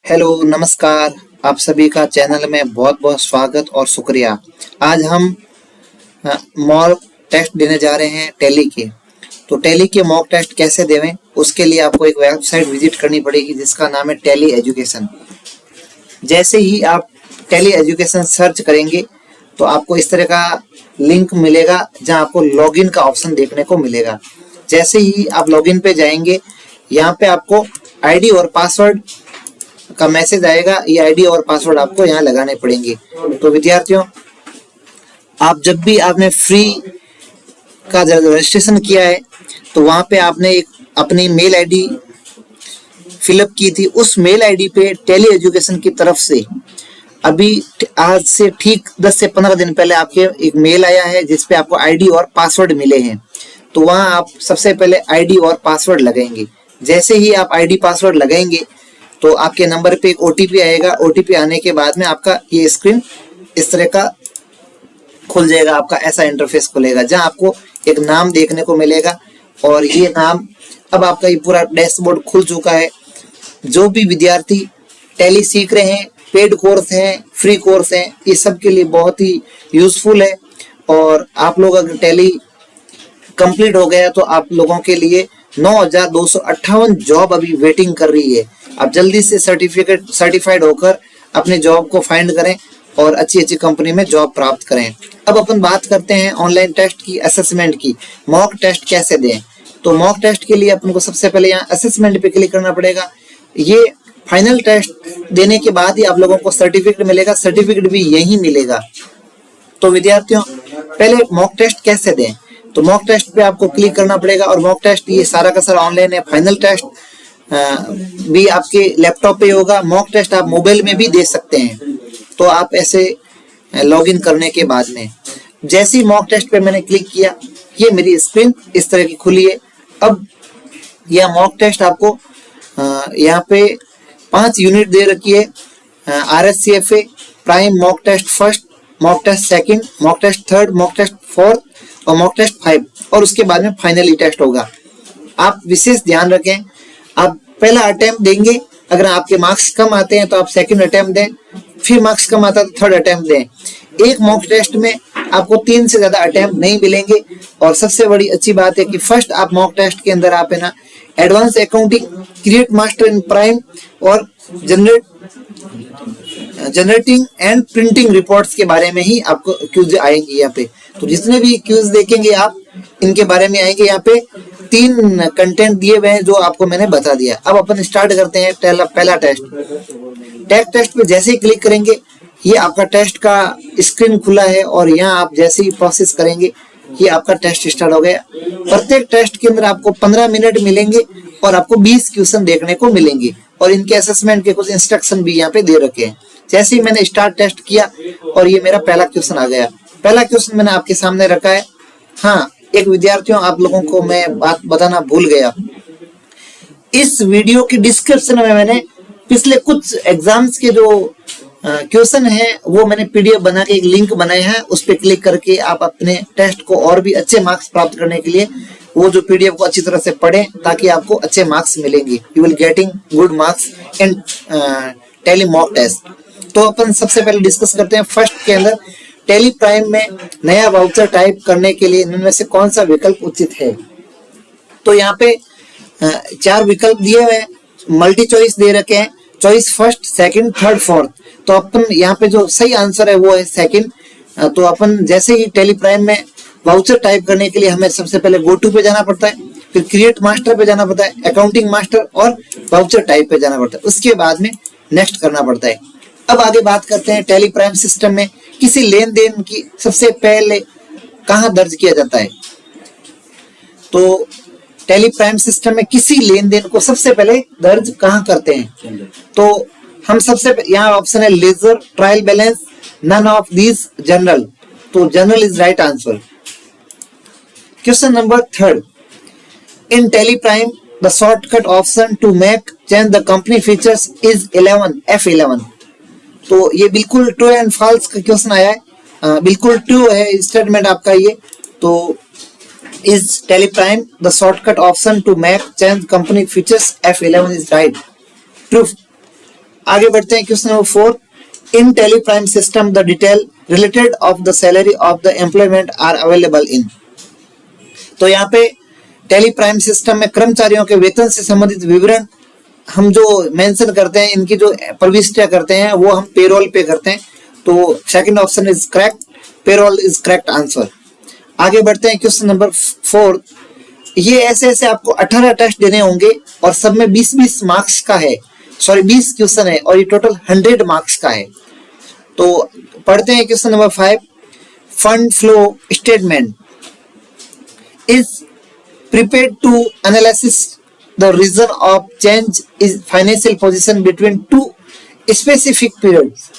Hello नमस्कार। आप सभी का चैनल में बहुत बहुत स्वागत और शुक्रिया। आज हम मॉक टेस्ट देने जा रहे हैं टैली के। तो टैली के मॉक टेस्ट कैसे देवें उसके लिए आपको एक वेबसाइट विजिट करनी पड़ेगी जिसका नाम है टैली एजुकेशन। जैसे ही आप टैली एजुकेशन सर्च करेंगे तो आपको इस तरह का लिंक मिलेगा जहां आपको लॉगिन का ऑप्शन देखने को मिलेगा। जैसे ही आप लॉगिन पे जाएंगे यहाँ पे आपको आईडी और पासवर्ड का मैसेज आएगा। ये आईडी और पासवर्ड आपको यहाँ लगाने पड़ेंगे। तो विद्यार्थियों, आप जब भी आपने फ्री का रजिस्ट्रेशन किया है तो वहाँ पे आपने एक अपनी मेल आईडी फिलअप की थी। उस मेल आईडी पे टैली एजुकेशन की तरफ से अभी आज से ठीक 10 से 15 दिन पहले आपके एक मेल आया है जिसपे आपको आईडी और पासवर्ड मिले हैं। तो वहाँ आप सबसे पहले आईडी और पासवर्ड लगाएंगे। जैसे ही आप आईडी पासवर्ड लगाएंगे तो आपके नंबर पे एक ओटीपी आएगा। ओटीपी आने के बाद में आपका ये स्क्रीन इस तरह का खुल जाएगा। आपका ऐसा इंटरफेस खुलेगा जहां आपको एक नाम देखने को मिलेगा और ये नाम अब आपका ये पूरा डैशबोर्ड खुल चुका है। जो भी विद्यार्थी टैली सीख रहे हैं, पेड कोर्स हैं, फ्री कोर्स हैं, ये सब के लिए बहुत ही यूजफुल है। और आप लोग अगर टैली कंप्लीट हो गया तो आप लोगों के लिए 9,258 जॉब अभी वेटिंग कर रही है। आप जल्दी से सर्टिफाइड होकर अपने जॉब को फाइंड करें और अच्छी अच्छी कंपनी में जॉब प्राप्त करें। अब अपन बात करते हैं ऑनलाइन टेस्ट की, असेसमेंट की। मॉक टेस्ट कैसे दें? तो मॉक टेस्ट के लिए अपन को सबसे पहले यहाँ असेसमेंट पे क्लिक करना पड़ेगा। ये फाइनल टेस्ट देने के बाद ही आप लोगों को सर्टिफिकेट मिलेगा। सर्टिफिकेट भी यही मिलेगा। तो विद्यार्थियों, पहले मॉक टेस्ट कैसे दें? तो मॉक टेस्ट पे आपको क्लिक करना पड़ेगा और मॉक टेस्ट ये सारा का सारा ऑनलाइन है। फाइनल टेस्ट भी आपके लैपटॉप पे होगा। मॉक टेस्ट आप मोबाइल में भी दे सकते हैं। तो आप ऐसे लॉगिन करने के बाद में जैसे ही मॉक टेस्ट पे मैंने क्लिक किया, ये मेरी स्क्रीन इस तरह की खुली है। अब यह मॉक टेस्ट आपको यहाँ पे 5 यूनिट दे रखी है। RSCFA, Prime mock test first, mock test second, mock test third, mock test fourth और मॉक टेस्ट 5 और उसके बाद में फाइनली टेस्ट होगा। आप विशेष ध्यान रखें, आप पहला अटेम्प्ट देंगे, अगर आपके मार्क्स कम आते हैं तो आप सेकंड अटेम्प्ट दें, फिर मार्क्स कम आता है तो थर्ड अटेम्प्ट दें। एक मॉक टेस्ट में आपको 3 से ज्यादा अटेम्प्ट नहीं मिलेंगे। और सबसे बड़ी अच्छी बात है कि फर्स्ट आप मॉक टेस्ट के अंदर आप है ना advance accounting, create master in prime और जनरेटिंग एंड प्रिंटिंग रिपोर्ट्स के बारे में ही आपको क्यूज आएंगे यहाँ पे। तो जितने भी क्यूज देखेंगे आप इनके बारे में आएंगे। यहाँ पे 3 कंटेंट दिए हुए हैं जो आपको मैंने बता दिया। अब अपन स्टार्ट करते हैं पहला टेस्ट। टेस्ट पे जैसे ही क्लिक करेंगे ये आपका टेस्ट का स्क्रीन खुला है और यहाँ आप जैसे ही प्रोसेस करेंगे ये आपका टेस्ट स्टार्ट हो गया। प्रत्येक टेस्ट के अंदर आपको 15 मिनट मिलेंगे और आपको 20 क्वेश्चन देखने को मिलेंगे और इनके असेसमेंट के कुछ इंस्ट्रक्शन भी यहाँ पे दे रखे हैं। जैसे ही मैंने स्टार्ट टेस्ट किया और ये मेरा पहला क्वेश्चन आ गया। पहला क्वेश्चन मैंने आपके सामने रखा है। हाँ, एक विद्यार्थियों आप लोगों को मैं बात बताना भूल गया। इस वीडियो की डिस्क्रिप्शन में मैंने पिछले कुछ एग्जाम्स के जो क्वेश्चन है वो मैंने PDF बना के एक लिंक बनाया है। उस पर क्लिक करके आप अपने टेस्ट को और भी अच्छे मार्क्स प्राप्त करने के लिए वो जो PDF को अच्छी तरह से पढ़ें ताकि आपको अच्छे मार्क्स मिलेंगे। You will getting good marks in Tally mock test. तो अपन सबसे पहले डिस्कस करते हैं फर्स्ट के अंदर टैली प्राइम में नया वाउचर टाइप करने के लिए इनमें से कौन सा विकल्प उचित है। तो यहाँ पे 4 विकल्प दिए हुए हैं, मल्टी चॉइस दे रखे हैं, choice first, second, third, fourth. तो अपन यहाँ पे जो सही आंसर है वो है सेकंड। तो अपन जैसे ही टैली प्राइम में वाउचर टाइप करने के लिए हमें सबसे पहले गो टू पे जाना पड़ता है, फिर क्रिएट मास्टर पे जाना पड़ता है, अकाउंटिंग मास्टर और वाउचर टाइप पे जाना पड़ता है। उसके बाद में नेक्स्ट करना पड़ता है। अब आगे बात करते हैं टैली प्राइम सिस्टम में किसी लेन देन की सबसे पहले कहाँ दर्ज किया जाता है। तो टैली प्राइम सिस्टम में किसी लेन देन को सबसे पहले दर्ज कहाँ करते हैं। तो हम सबसे यहाँ ऑप्शन है ledger, trial balance, none of these, journal. तो journal is right answer. Question number 3, in tally Prime the shortcut option to make change the company features is F11। तो ये बिल्कुल ट्रू एंड फॉल्स का question आया है। बिल्कुल true है statement आपका ये। तो is Tally Prime the shortcut option to make change company features F11 is right, true. आगे बढ़ते हैं question number 4। In tele Prime system the detail related of the salary of the employment are available in. तो यहाँ पे tele Prime system में कर्मचारियों के वेतन से संबंधित विवरण हम जो मेंशन करते हैं, इनकी जो प्रविष्टियां करते हैं वो हम पेरोल पे करते हैं। तो second option is correct, payroll is correct answer. आगे बढ़ते हैं क्वेश्चन नंबर 4। ये ऐसे आपको 18 टेस्ट देने होंगे और सब में 20-20 मार्क्स का है, सॉरी 20 क्वेश्चन है और ये टोटल 100 मार्क्स का है। तो पढ़ते हैं question number 5। Fund flow statement is prepared to analysis the reason of change is financial position between two specific periods.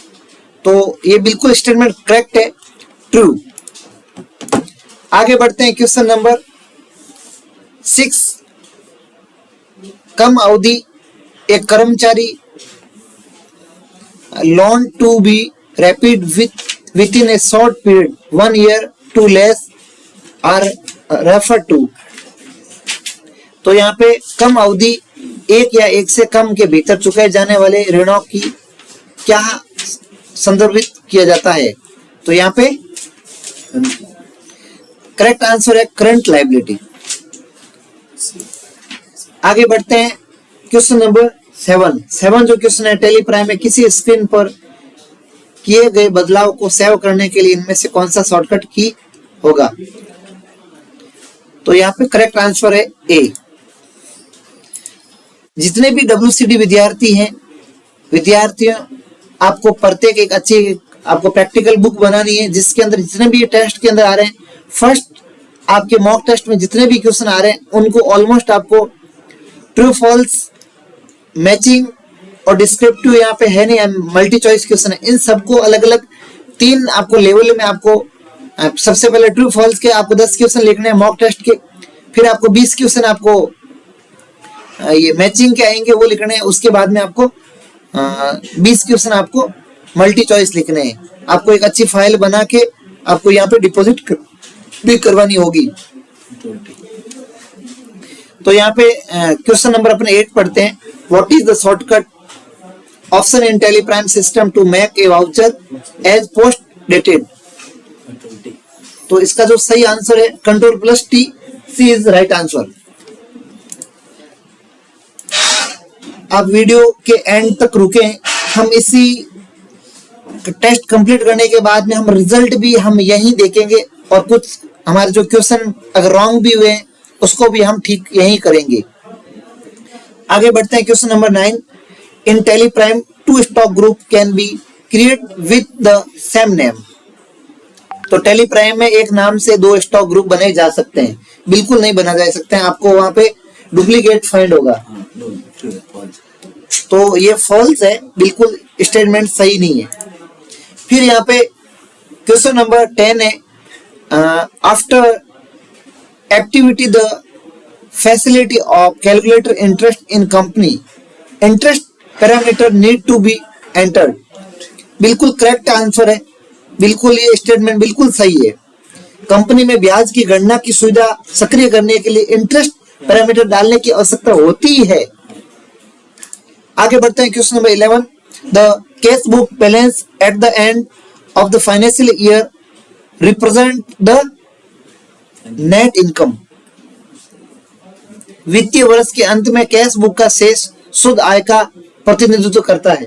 तो ये बिल्कुल स्टेटमेंट करेक्ट है, ट्रू। आगे बढ़ते हैं क्वेश्चन नंबर 6। कम अवधि एक कर्मचारी loan to be rapid within a short period 1 year to less are refer to. तो यहाँ पे कम अवधि एक या एक से कम के भीतर चुकाए जाने वाले ऋणों की क्या संदर्भित किया जाता है। तो यहाँ पे करेक्ट आंसर है करंट लायबिलिटी। आगे बढ़ते हैं क्वेश्चन नंबर 7 जो क्वेश्चन है, टेली प्राइम में किसी स्क्रीन पर किए गए बदलाव को सेव करने के लिए इनमें से कौन सा शॉर्टकट की होगा। तो यहाँ पे करेक्ट आंसर है ए। जितने भी WCD विद्यार्थी हैं, विद्यार्थियों आपको प्रत्येक एक अच्छी आपको प्रैक्टिकल बुक बनानी है जिसके अंदर जितने भी टेस्ट के अंदर आ रहे हैं, फर्स्ट आपके मॉक टेस्ट में जितने भी क्वेश्चन आ रहे हैं उनको ऑलमोस्ट आपको ट्रू फॉल्स, मैचिंग और डिस्क्रिप्टिव यहाँ पे है नहीं, मल्टी चॉइस क्वेश्चन है। इन सबको अलग अलग 3 आपको लेवल में आपको सबसे पहले ट्रू फॉल्स के आपको 10 क्वेश्चन लिखने हैं मॉक टेस्ट के, फिर आपको 20 क्वेश्चन आपको ये मैचिंग के आएंगे वो लिखने हैं, उसके बाद में आपको 20 क्वेश्चन आपको मल्टी चॉइस लिखने हैं। आपको एक अच्छी फाइल बना के आपको यहाँ पे डिपॉजिट भी करवानी होगी। तो यहाँ पे क्वेश्चन नंबर अपने 8 पढ़ते हैं। What is the shortcut option in tele Prime system to make a voucher as post dated. तो इसका जो सही आंसर है Ctrl+T, C is right answer. आप वीडियो के एंड तक रुके, हम इसी टेस्ट कंप्लीट करने के बाद में हम रिजल्ट भी हम यहीं देखेंगे और कुछ हमारे जो क्वेश्चन अगर रॉन्ग भी हुए उसको भी हम ठीक यहीं करेंगे। आगे बढ़ते हैं question number 9। In Tally Prime 2 stock group can be create with the same name. तो टेली प्राइम में एक नाम से 2 स्टॉक ग्रुप बनाए जा सकते हैं, बिल्कुल नहीं बना जा सकते हैं, आपको वहां पे डुप्लीकेट फाइंड होगा। तो ये फॉल्स है, बिल्कुल स्टेटमेंट सही नहीं है। फिर यहाँ पे क्वेश्चन नंबर 10 है। After activity the facility of calculator interest in company, interest parameter need to be entered. बिल्कुल करेक्ट आंसर है, बिल्कुल ये स्टेटमेंट बिल्कुल सही है। कंपनी में ब्याज की गणना की सुविधा सक्रिय करने के लिए इंटरेस्ट पैरामीटर डालने की आवश्यकता होती है। आगे बढ़ते हैं question number 11। The cash book balance at the end of the financial year represent the net income. वित्तीय वर्ष के अंत में कैश बुक का शेष शुद्ध आय का प्रतिनिधित्व करता है।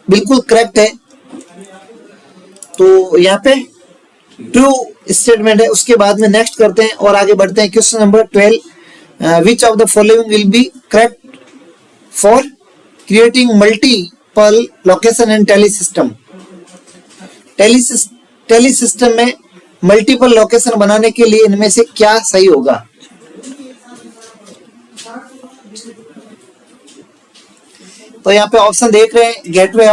बिल्कुल करेक्ट है, तो यहाँ पे ट्रू स्टेटमेंट है। उसके बाद में नेक्स्ट करते हैं और आगे बढ़ते हैं question number 12। Which of the following will be correct for creating multiple location in Tally system. Tally system में मल्टीपल लोकेशन बनाने के लिए इनमें से क्या सही होगा। तो यहाँ पे ऑप्शन देख रहे हैं, गेटवे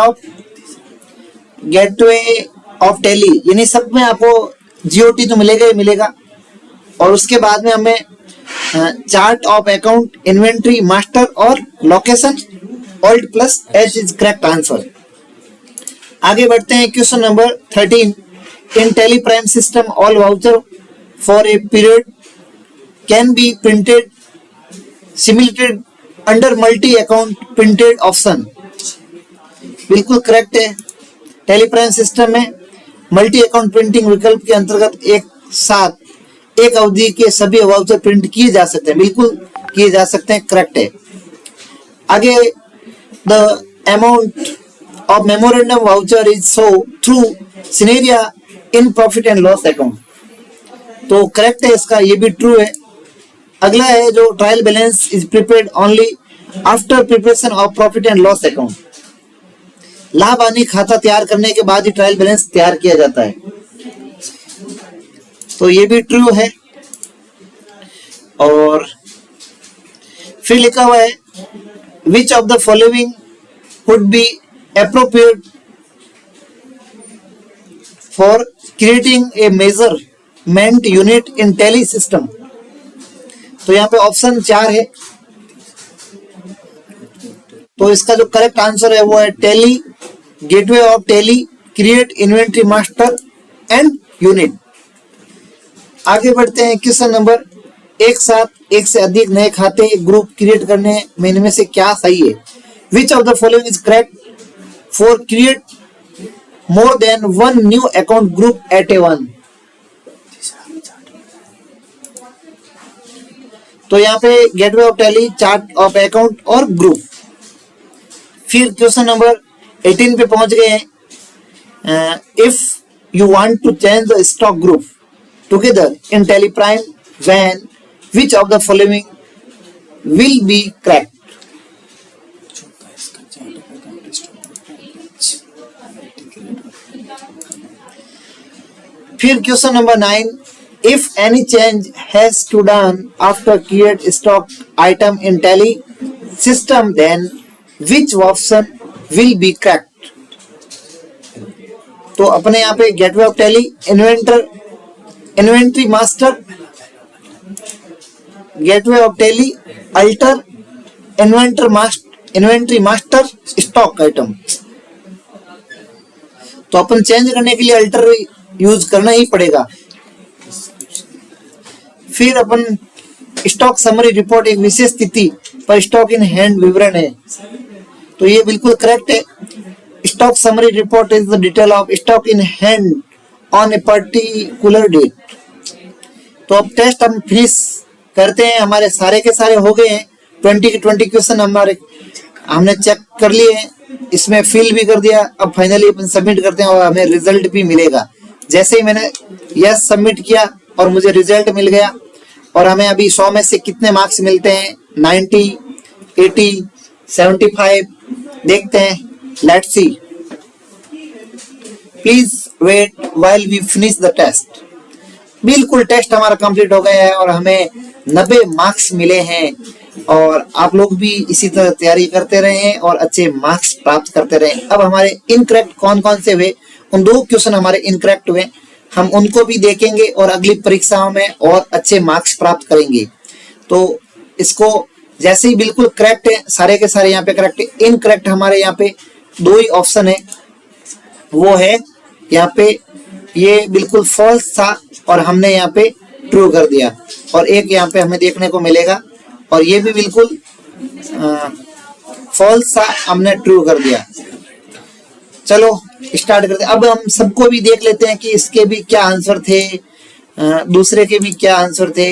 ऑफ टेली, यानी सब में आपको GOT तो मिलेगा ही मिलेगा। और उसके बाद में हमें chart of account, inventory, master और location alt plus H is correct answer. आगे बढ़ते हैं question number 13। In tele Prime system all voucher for a period can be printed simulated under multi account printed option. बिल्कुल correct है। Tally Prime system में multi account printing विकल्प के अंतर्गत एक साथ एक अवधि के सभी वाउचर प्रिंट किए जा सकते हैं, बिल्कुल किए जा सकते हैं, करेक्ट है। आगे, the amount of memorandum voucher is show through सिनेरिया in profit and loss account, तो करेक्ट है इसका, ये भी ट्रू है। अगला है जो trial balance is prepared only after preparation of profit and loss account, लाभ हानि खाता तैयार करने के बाद ही ट्रायल बैलेंस तैयार किया जाता है, तो ये भी ट्रू है। और फिर लिखा हुआ है which of the following would be appropriate for creating a measurement unit in tally system, तो यहाँ पे ऑप्शन 4 है, तो इसका जो करेक्ट आंसर है वो है tally, gateway of tally, create inventory master and unit. आगे बढ़ते हैं क्वेश्चन नंबर, एक साथ एक से अधिक नए खाते ग्रुप क्रिएट करने में इनमें से क्या सही है? Which of the following is correct for create more than one new account group at a one, तो यहाँ पे gateway of Tally, chart of account और ग्रुप। फिर क्वेश्चन नंबर 18 पे पहुंच गए हैं, if you want to change the stock group together in tally Prime when which of the following will be correct? फिर question number 9, if any change has to done after create stock item in tally system, then which option will be correct? तो अपने यहाँ पे gateway of tally, inventory master, gateway of tally, alter, inventory master, stock item, तो अपन change करने के लिए alter use करना ही पड़ेगा। फिर अपन स्टॉक समरी रिपोर्ट एक विशेष स्थिति पर स्टॉक इन हैंड विवरण है, तो ये बिल्कुल करेक्ट है। Stock summary report is the detail of stock in hand on a particular date. तो अब टेस्ट हम फिनिश करते हैं, हमारे सारे के सारे हो गए हैं, 20 के 20 क्वेश्चन हमारे हमने चेक कर लिए हैं, इसमें फिल भी कर दिया। अब फाइनली अपन सबमिट करते हैं और हमें रिजल्ट भी मिलेगा। जैसे ही मैंने यस सबमिट किया और मुझे रिजल्ट मिल गया, और हमें अभी 100 में से कितने मार्क्स मिलते हैं, 90, 80, 75, देखते हैं, let's see. Please wait while we finish the test. बिल्कुल टेस्ट हमारा कंप्लीट हो गया है और हमें 90 मार्क्स मिले हैं, और आप लोग भी इसी तरह तैयारी करते रहें और अच्छे मार्क्स प्राप्त करते रहें। अब हमारे इनकरेक्ट कौन कौन से हुए, उन 2 क्वेश्चन हमारे इनकरेक्ट हुए, हम उनको भी देखेंगे और अगली परीक्षाओं में और अच्छे मार्क्स प्राप्त करेंगे। तो इसको जैसे ही बिल्कुल करेक्ट है, सारे के सारे यहाँ पे करेक्ट है। इनकरेक्ट हमारे यहाँ पे 2 ही ऑप्शन है, वो है यहाँ पे ये बिल्कुल फॉल्स था और हमने यहाँ पे ट्रू कर दिया, और एक यहाँ पे हमें देखने को मिलेगा और ये भी बिल्कुल फॉल्स था, हमने ट्रू कर दिया। चलो स्टार्ट करते हैं। अब हम सबको भी देख लेते हैं कि इसके भी क्या आंसर थे, दूसरे के भी क्या आंसर थे।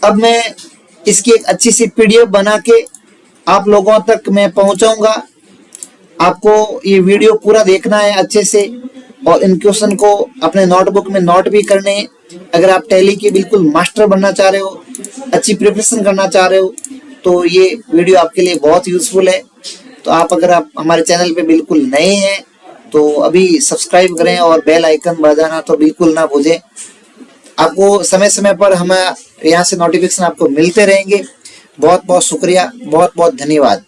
अब मैं इसकी एक अच्छी सी पीडीएफ बना के आप लोगों तक मैं पहुंचाऊंगा। आपको ये वीडियो पूरा देखना है अच्छे से, और इन क्वेश्चन को अपने नोटबुक में नोट भी करने हैं। अगर आप टैली के बिल्कुल मास्टर बनना चाह रहे हो, अच्छी प्रिपरेशन करना चाह रहे हो, तो ये वीडियो आपके लिए बहुत यूजफुल है। तो अगर आप हमारे चैनल पे बिल्कुल नए हैं तो अभी सब्सक्राइब करें और बेल आइकन बजाना तो बिल्कुल ना भूलें। आपको समय समय पर हमें यहाँ से नोटिफिकेशन आपको मिलते रहेंगे। बहुत बहुत शुक्रिया, बहुत बहुत धन्यवाद।